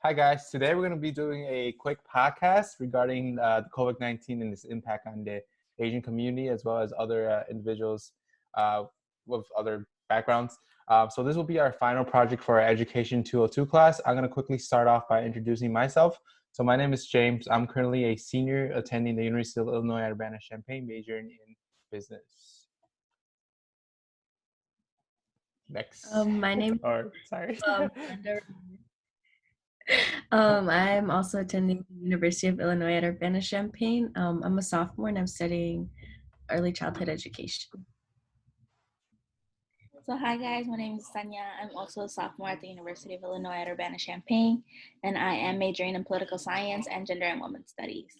Hi guys, today we're going to be doing a quick podcast regarding the COVID-19 and its impact on the Asian community as well as other individuals with other backgrounds. So this will be our final project for our Education 202 class. I'm going to quickly start off by introducing myself. So my name is James. I'm currently a senior attending the University of Illinois at Urbana-Champaign, majoring in business. Next. My name sorry. Brenda. I'm also attending the University of Illinois at Urbana-Champaign. I'm a sophomore and I'm studying early childhood education. So hi guys, my name is Sanya. I'm also a sophomore at the University of Illinois at Urbana-Champaign, and I am majoring in political science and gender and women's studies.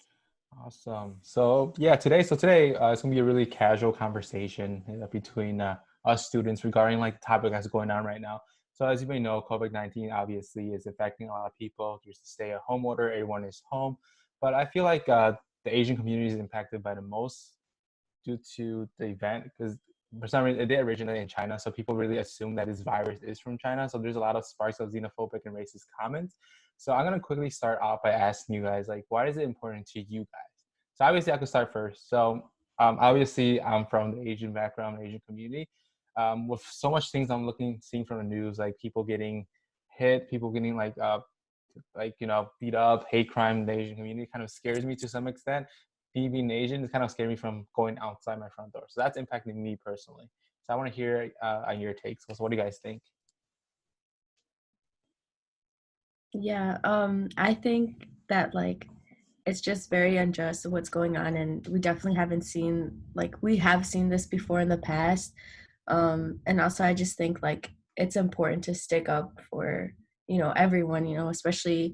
Awesome. So today it's gonna be a really casual conversation between us students regarding like the topic that's going on right now. So as you may know, COVID-19 obviously is affecting a lot of people. There's a stay-at-home order, everyone is home. But I feel like the Asian community is impacted by the most due to the event because for some reason it did originate in China. So people really assume that this virus is from China. So there's a lot of sparks of xenophobic and racist comments. So I'm gonna quickly start off by asking you guys, like, why is it important to you guys? So obviously I could start first. So obviously I'm from the Asian background, Asian community. With so much things I'm seeing from the news, like people getting hit, people getting beat up, hate crime in the Asian community kind of scares me to some extent. Me being Asian, it kind of scared me from going outside my front door. So that's impacting me personally. So I want to hear on your takes. So what do you guys think? Yeah, I think that like it's just very unjust what's going on, and we definitely we have seen this before in the past. And also I just think like it's important to stick up for everyone, especially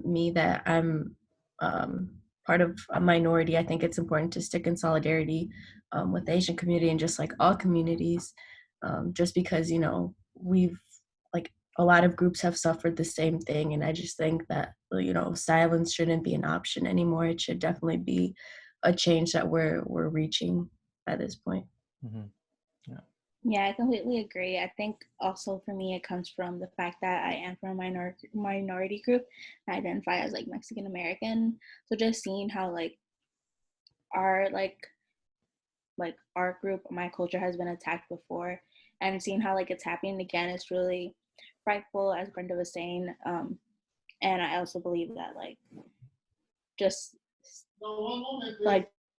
me that I'm part of a minority. I think it's important to stick in solidarity with the Asian community and just like all communities, just because we've like a lot of groups have suffered the same thing, and I just think that silence shouldn't be an option anymore. It should definitely be a change that we're reaching at this point. Mm-hmm. Yeah, I completely agree. I think also for me, it comes from the fact that I am from a minority group. I identify as like Mexican American. So just seeing how our our group, my culture has been attacked before, and seeing how it's happening again is really frightful, as Brenda was saying. And I also believe that just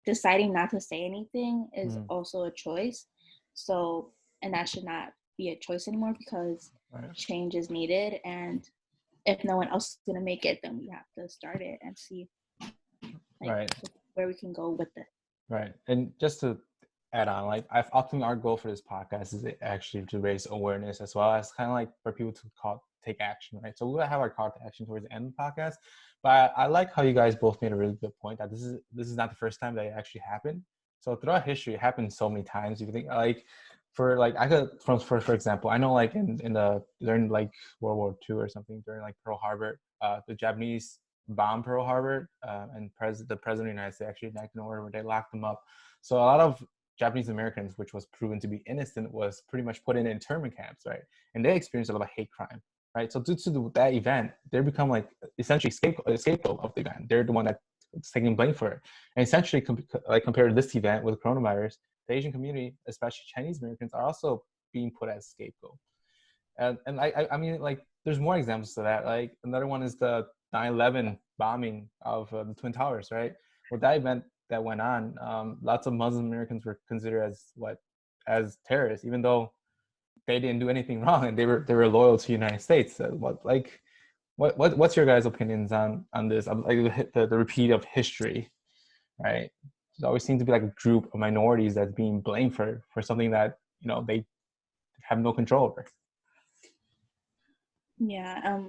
deciding not to say anything is also a choice. So, and that should not be a choice anymore because change is needed. And if no one else is going to make it, then we have to start it and see where we can go with it. Right. And just to add on, I've often our goal for this podcast is actually to raise awareness as well as kind of like for people to take action, right? So we'll have our call to action towards the end of the podcast. But I like how you guys both made a really good point that this is not the first time that it actually happened. So throughout history, it happened so many times. If you think for example, I know during World War II or something, during Pearl Harbor, the Japanese bombed Pearl Harbor, and the president of the United States actually enacted an order where they locked them up. So a lot of Japanese Americans, which was proven to be innocent, was pretty much put in internment camps, right? And they experienced a lot of hate crime, right? So due to that event, they become essentially scapegoat of the event. They're the one that's taking blame for it. And essentially, compared to this event with coronavirus, the Asian community, especially Chinese Americans, are also being put as scapegoat. And I mean, there's more examples to that. Another one is the 9/11 bombing of the Twin Towers, right? With that event that went on, lots of Muslim Americans were considered as terrorists, even though they didn't do anything wrong and they were loyal to the United States. What's your guys' opinions on this? The repeat of history, right? There always seems to be a group of minorities that's being blamed for something that they have no control over. Yeah,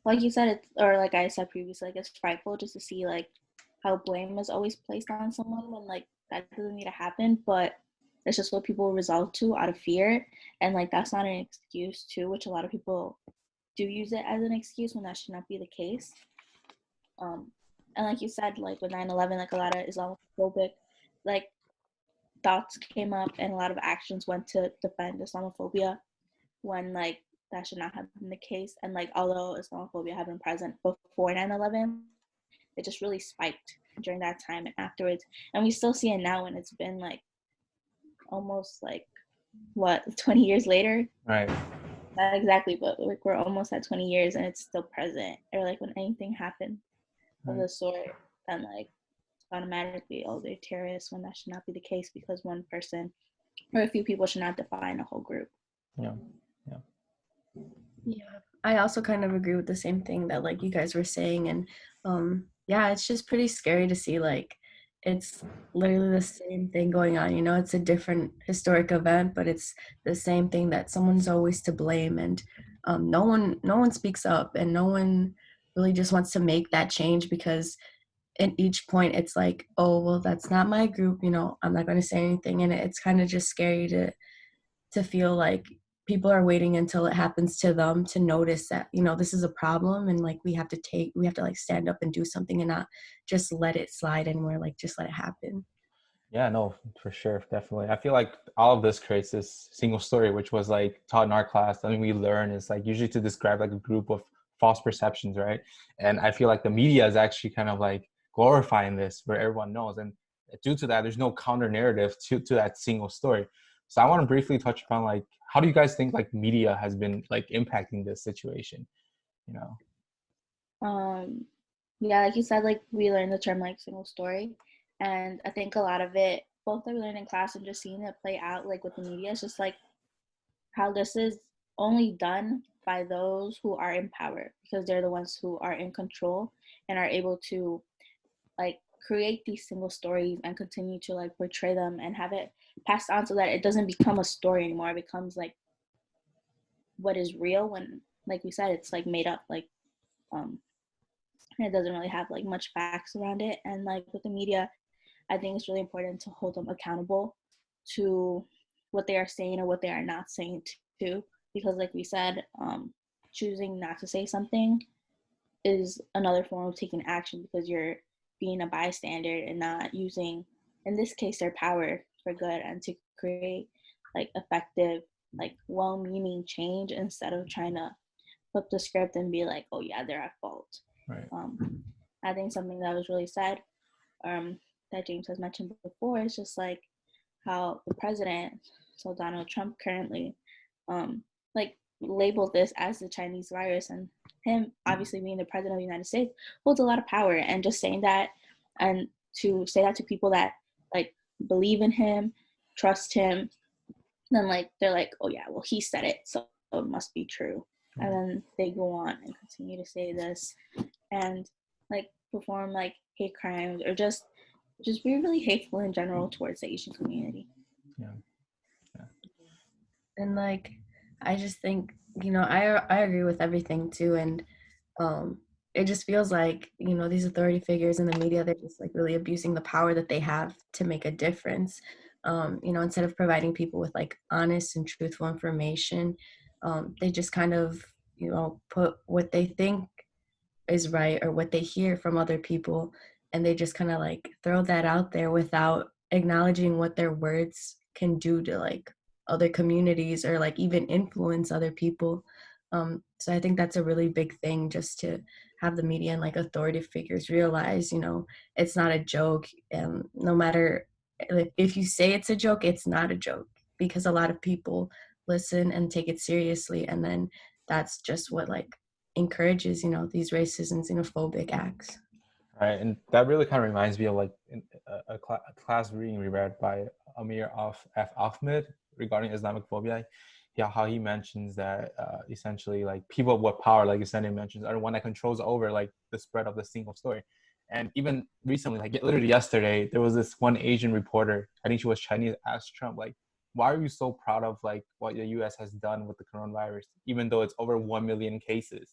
like you said, like I said previously, it's frightful just to see how blame is always placed on someone when that doesn't need to happen, but it's just what people resort to out of fear, and that's not an excuse too, which a lot of people do use it as an excuse when that should not be the case. And like you said, with 9/11, a lot of Islamophobic thoughts came up, and a lot of actions went to defend Islamophobia when that should not have been the case. And like, although Islamophobia had been present before 9/11, it just really spiked during that time and afterwards. And we still see it now, and it's been like almost like what 20 years later. Right. Not exactly, but like we're almost at 20 years and it's still present. Or like when anything happens of the sort, then like automatically, oh, they're terrorists, when that should not be the case, because one person or a few people should not define a whole group. Yeah. Yeah, I also kind of agree with the same thing that like you guys were saying, and yeah, it's just pretty scary to see like it's literally the same thing going on. You know, it's a different historic event, but it's the same thing that someone's always to blame, and no one speaks up, and no one really just wants to make that change because at each point it's like, oh well, that's not my group. You know, I'm not going to say anything, and it's kind of just scary to feel like people are waiting until it happens to them to notice that, you know, this is a problem, and like we have to like stand up and do something and not just let it slide anymore, like just let it happen. Yeah, no, for sure, definitely. I feel like all of this creates this single story, which was like taught in our class. Something we learn is like usually to describe like a group of false perceptions, right? And I feel like the media is actually kind of like glorifying this where everyone knows. And due to that, there's no counter narrative to that single story. So I want to briefly touch upon like, how do you guys think like media has been like impacting this situation? You know? Yeah, like you said, like we learned the term like single story, and I think a lot of it, both that we learned in class and just seeing it play out like with the media, is just like how this is only done by those who are in power, because they're the ones who are in control and are able to like create these single stories and continue to like portray them and have it passed on so that it doesn't become a story anymore. It becomes like what is real, when like we said, it's like made up, like um and it doesn't really have like much facts around it. And like with the media, I think it's really important to hold them accountable to what they are saying or what they are not saying too, because like we said, choosing not to say something is another form of taking action, because you're being a bystander and not using, in this case, their power for good and to create like effective, like well-meaning change, instead of trying to flip the script and be like, oh yeah, they're at fault. Right. I think something that was really sad, that James has mentioned before, is just like how the president, so Donald Trump currently, like labeled this as the Chinese virus, and him obviously being the president of the United States holds a lot of power, and just saying that, and to say that to people that like believe in him, trust him, then like they're like, oh yeah, well he said it, so it must be true. And then they go on and continue to say this and like perform like hate crimes, or just be really hateful in general towards the Asian community. Yeah. And like I just think, you know, I agree with everything too, and it just feels like, you know, these authority figures in the media, they're just like really abusing the power that they have to make a difference. You know, instead of providing people with like honest and truthful information, they just kind of, you know, put what they think is right or what they hear from other people, and they just kind of like throw that out there without acknowledging what their words can do to like other communities or like even influence other people. So I think that's a really big thing, just to have the media and like authority figures realize, you know, it's not a joke. And no matter if you say it's a joke, it's not a joke, because a lot of people listen and take it seriously, and then that's just what like encourages, you know, these racist and xenophobic acts. Right, and that really kind of reminds me of like a class reading we read by Amir F. Ahmed regarding Islamophobia. Yeah, how he mentions that essentially like people with power, like Yesenia mentions, are the one that controls over like the spread of the single story. And even recently, like literally yesterday, there was this one Asian reporter, I think she was Chinese, asked Trump like, "Why are you so proud of like what the U.S. has done with the coronavirus, even though it's over 1 million cases?"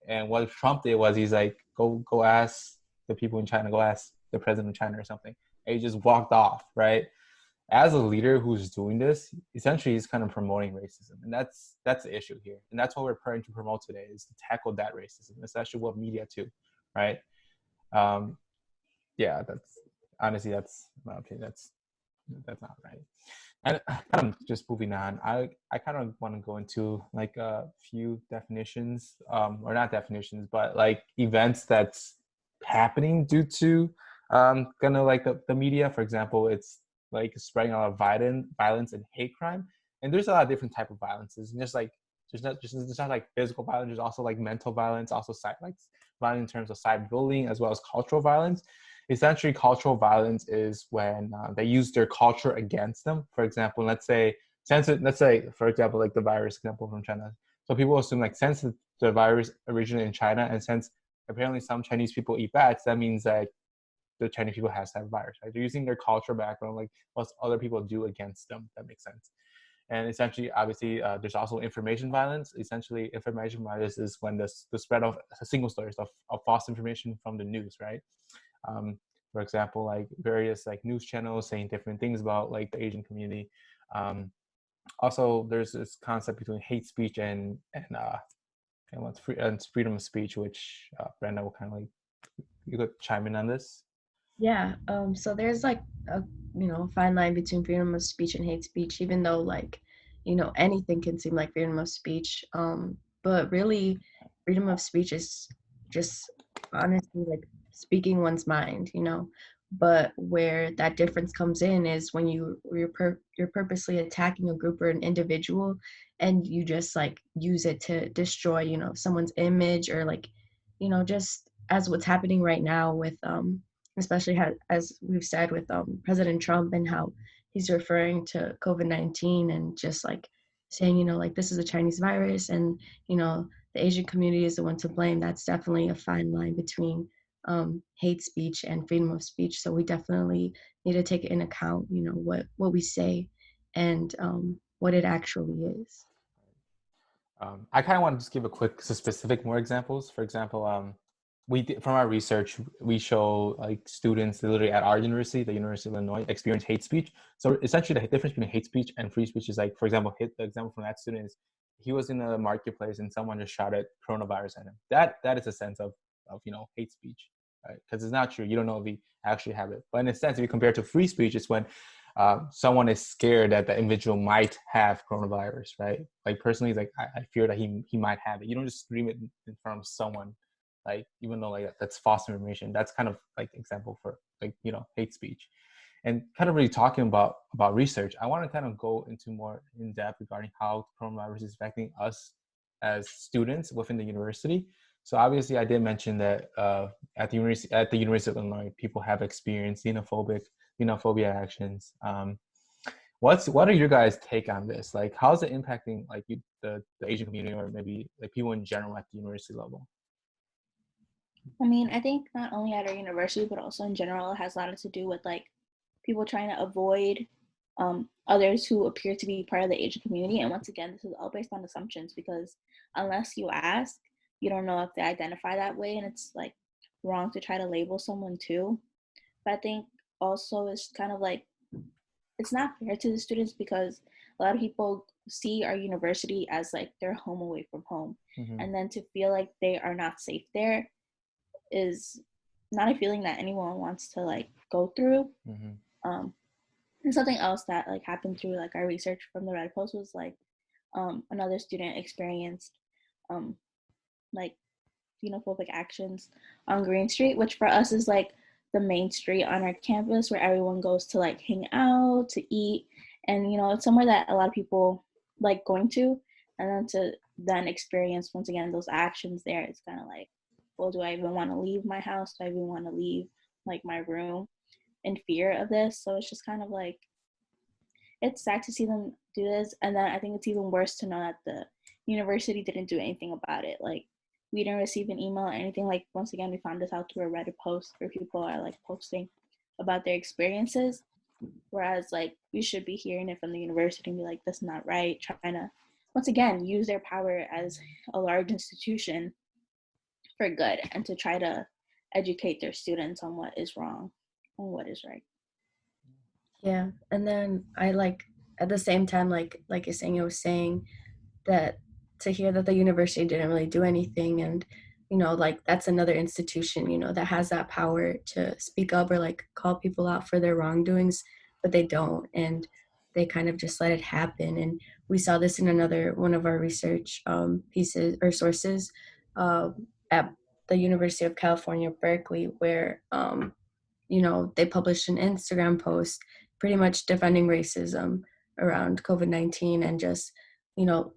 And what Trump did was he's like, go ask the people in China, go ask the president of China or something. And he just walked off, right? As a leader who's doing this, essentially he's kind of promoting racism. And that's the issue here. And that's what we're trying to promote today, is to tackle that racism, especially with media too, right? Yeah, that's honestly, that's my opinion. That's not right. And kind of just moving on, I kind of want to go into like a few definitions, or not definitions, but like events that's happening due to kind of like the media. For example, it's like spreading a lot of violence and hate crime. And there's a lot of different type of violences. And just like there's not like physical violence, there's also like mental violence, also like violence in terms of cyberbullying, as well as cultural violence. Essentially, cultural violence is when they use their culture against them. For example, let's say, for example, like the virus example from China. So people assume like since the virus originated in China, and since apparently some Chinese people eat bats, that means that the Chinese people has to have virus, right? They're using their cultural background, like what other people do against them. That makes sense. And essentially, obviously, there's also information violence. Essentially, information violence is when the spread of single stories of false information from the news, right? For example, like various like news channels saying different things about like the Asian community. Um, Also, there's this concept between hate speech and what's freedom of speech, which Brenda will kind of like, you could chime in on this. Yeah, so there's like a fine line between freedom of speech and hate speech, even though like anything can seem like freedom of speech. But really, freedom of speech is just honestly like speaking one's mind, But where that difference comes in is when you're purposely attacking a group or an individual, and you just like use it to destroy someone's image, or like just as what's happening right now with especially as we've said with President Trump, and how he's referring to COVID-19 and just like saying, like this is a Chinese virus, and the Asian community is the one to blame. That's definitely a fine line between hate speech and freedom of speech. So we definitely need to take in account, what we say and what it actually is. I kind of want to just give a quick specific more examples. For example, from our research, we show like students literally at our university, the University of Illinois, experience hate speech. So essentially, the difference between hate speech and free speech is like, for example, the example from that student is he was in a marketplace and someone just shouted coronavirus at him. That is a sense of hate speech, right? Because it's not true. You don't know if he actually have it. But in a sense, if you compare to free speech, it's when someone is scared that the individual might have coronavirus, right? Like personally, like I fear that he might have it. You don't just scream it in front of someone, like even though like that's false information. That's kind of like example for like hate speech. And kind of really talking about research, I want to kind of go into more in depth regarding how coronavirus is affecting us as students within the university. So obviously, I did mention that at the University of Illinois, people have experienced xenophobia actions. What are your guys' take on this? Like, how is it impacting like the Asian community, or maybe like people in general at the university level? I mean, I think not only at our university, but also in general, it has a lot to do with like people trying to avoid others who appear to be part of the Asian community. And once again, this is all based on assumptions, because unless you ask, you don't know if they identify that way, and it's like wrong to try to label someone too. But I think also it's kind of like it's not fair to the students, because a lot of people see our university as like their home away from home. Mm-hmm. And then to feel like they are not safe there is not a feeling that anyone wants to like go through. Mm-hmm. And something else that like happened through like our research from the Red Post was like another student experienced um, like xenophobic actions on Green Street, which for us is like the main street on our campus where everyone goes to like hang out, to eat, and it's somewhere that a lot of people like going to, and then to then experience once again those actions there, it's kind of like, well, do I even want to leave my house? Do I even want to leave like my room in fear of this? So it's just kind of like, it's sad to see them do this. And then I think it's even worse to know that the university didn't do anything about it. Like, we didn't receive an email or anything. Like, once again, we found this out through a Reddit post where people are like posting about their experiences. Whereas like we should be hearing it from the university and be like, that's not right, trying to once again use their power as a large institution for good, and to try to educate their students on what is wrong and what is right. Yeah, and then I like at the same time, like Yesenia was saying, that to hear that the university didn't really do anything, and like that's another institution that has that power to speak up or like call people out for their wrongdoings, but they don't. And they kind of just let it happen. And we saw this in another one of our research pieces or sources at the University of California, Berkeley, where they published an Instagram post pretty much defending racism around COVID-19 and just,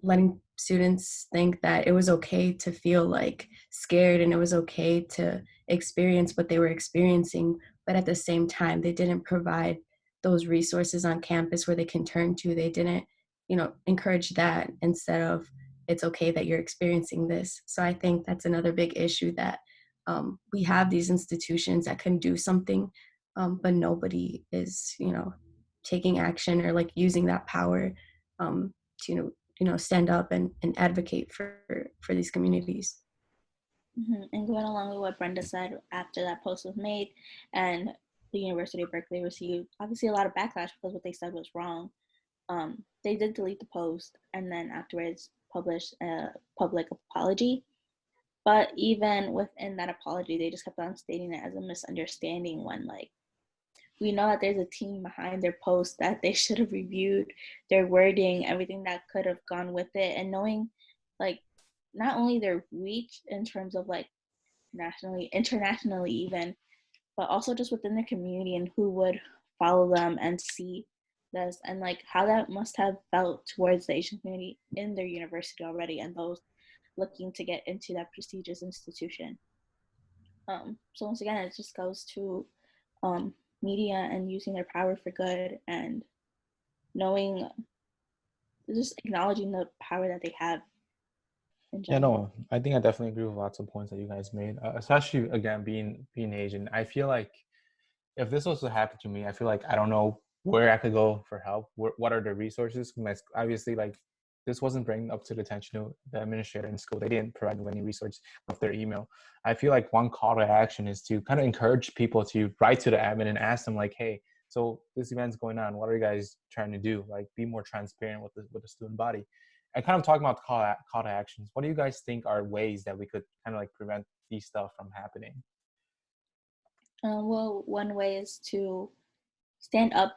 letting students think that it was okay to feel like scared and it was okay to experience what they were experiencing. But at the same time, they didn't provide those resources on campus where they can turn to. They didn't, encourage that instead of it's okay that you're experiencing this. So I think that's another big issue that we have these institutions that can do something, but nobody is, taking action or like using that power to, stand up and advocate for these communities. And going along with what Brenda said, after that post was made and the University of Berkeley received obviously a lot of backlash because what they said was wrong, they did delete the post and then afterwards published a public apology. But even within that apology, they just kept on stating it as a misunderstanding when, like, we know that there's a team behind their post, that they should have reviewed their wording, everything that could have gone with it, and knowing, like, not only their reach in terms of, like, nationally, internationally even, but also just within their community and who would follow them and see this, and, like, how that must have felt towards the Asian community in their university already and those looking to get into that prestigious institution. So once again, it just goes to um, media and using their power for good and knowing, just acknowledging the power that they have in Yeah, general. no, I think I definitely agree with lots of points that you guys made, especially again being Asian. I feel like if this was to happen to me, I feel like I don't know where I could go for help. What are the resources? Obviously, like this wasn't bringing up to the attention of the administrator in school. They didn't provide me with any resource of their email. I feel like one call to action is to kind of encourage people to write to the admin and ask them like, hey, so this event's going on. What are you guys trying to do? Like, be more transparent with the student body. And kind of talking about call to actions. What do you guys think are ways that we could kind of like prevent these stuff from happening? Well, one way is to stand up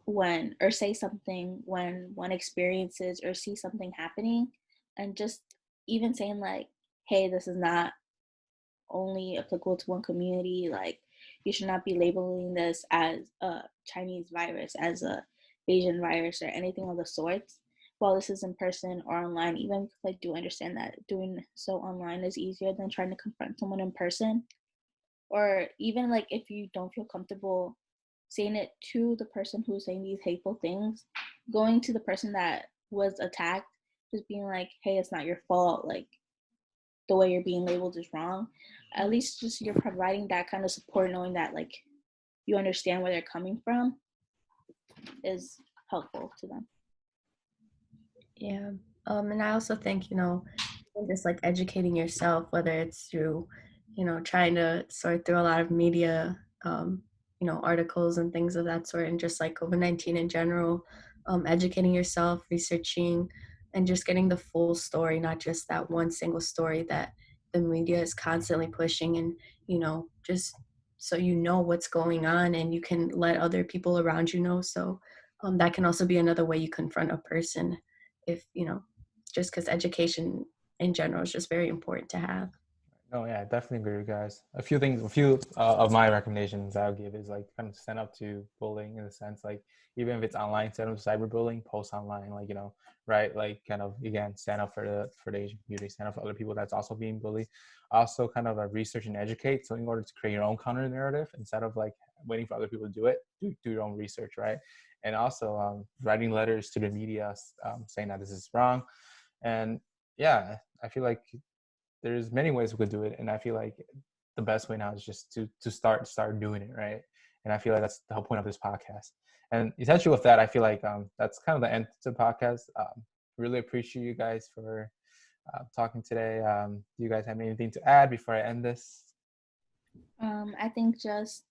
when, or say something when one experiences or see something happening, and just even saying, like, hey, this is not only applicable to one community. Like, you should not be labeling this as a Chinese virus, as a Asian virus, or anything of the sorts. While this is in person or online, even because I do understand that doing so online is easier than trying to confront someone in person. Or even, like, if you don't feel comfortable saying it to the person who's saying these hateful things, going to the person that was attacked, just being like, hey, it's not your fault. Like, the way you're being labeled is wrong. At least just you're providing that kind of support, knowing that, like, you understand where they're coming from, is helpful to them. Yeah. And I also think, just like educating yourself, whether it's through, trying to sort through a lot of media, articles and things of that sort, and just like COVID-19 in general, educating yourself, researching, and just getting the full story, not just that one single story that the media is constantly pushing, and, just so you know what's going on and you can let other people around you know. So that can also be another way you confront a person if, just because education in general is just very important to have. Oh yeah, I definitely agree with you guys. A few of my recommendations I would give is like kind of stand up to bullying in a sense, like even if it's online, stand up to cyberbullying, post online, like right, like kind of again stand up for the Asian community, stand up for other people that's also being bullied. Also, kind of research and educate. So in order to create your own counter narrative, instead of like waiting for other people to do it, do your own research, right? And also writing letters to the media saying that this is wrong, and yeah, I feel like there's many ways we could do it, and I feel like the best way now is just to start doing it, right? And I feel like that's the whole point of this podcast. And essentially with that, I feel like that's kind of the end to the podcast. Really appreciate you guys for talking today. Do you guys have anything to add before I end this? I think just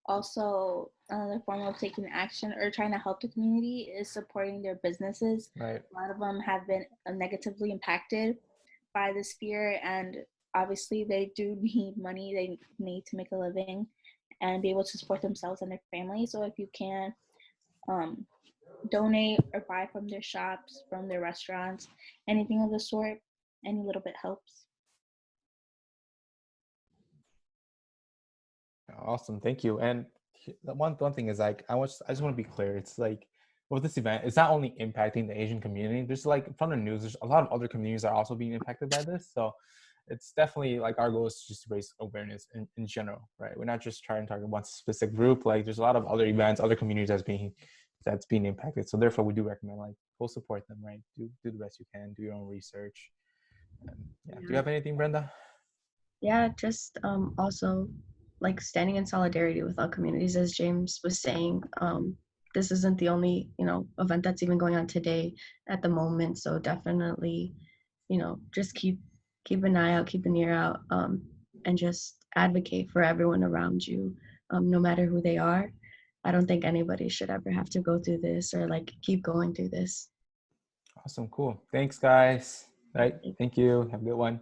also another form of taking action or trying to help the community is supporting their businesses. Right. A lot of them have been negatively impacted by this fear, and obviously they do need money. They need to make a living and be able to support themselves and their family. So if you can, um, donate or buy from their shops, from their restaurants, anything of the sort. Any little bit helps. Awesome, thank you. And the one thing is like I just want to be clear. It's like with this event, it's not only impacting the Asian community. There's like from the news, there's a lot of other communities that are also being impacted by this. So it's definitely like our goal is just to raise awareness in general, right? We're not just trying to target one specific group. Like there's a lot of other events, other communities that's being impacted. So therefore, we do recommend like go support them, right? Do the best you can, do your own research. And yeah. Do you Yeah. have anything, Brenda? Yeah, just also like standing in solidarity with our communities, as James was saying. This isn't the only, event that's even going on today at the moment. So definitely, just keep an eye out, keep an ear out, and just advocate for everyone around you, no matter who they are. I don't think anybody should ever have to go through this or like keep going through this. Awesome, cool. Thanks, guys. All right. Thank you. Have a good one.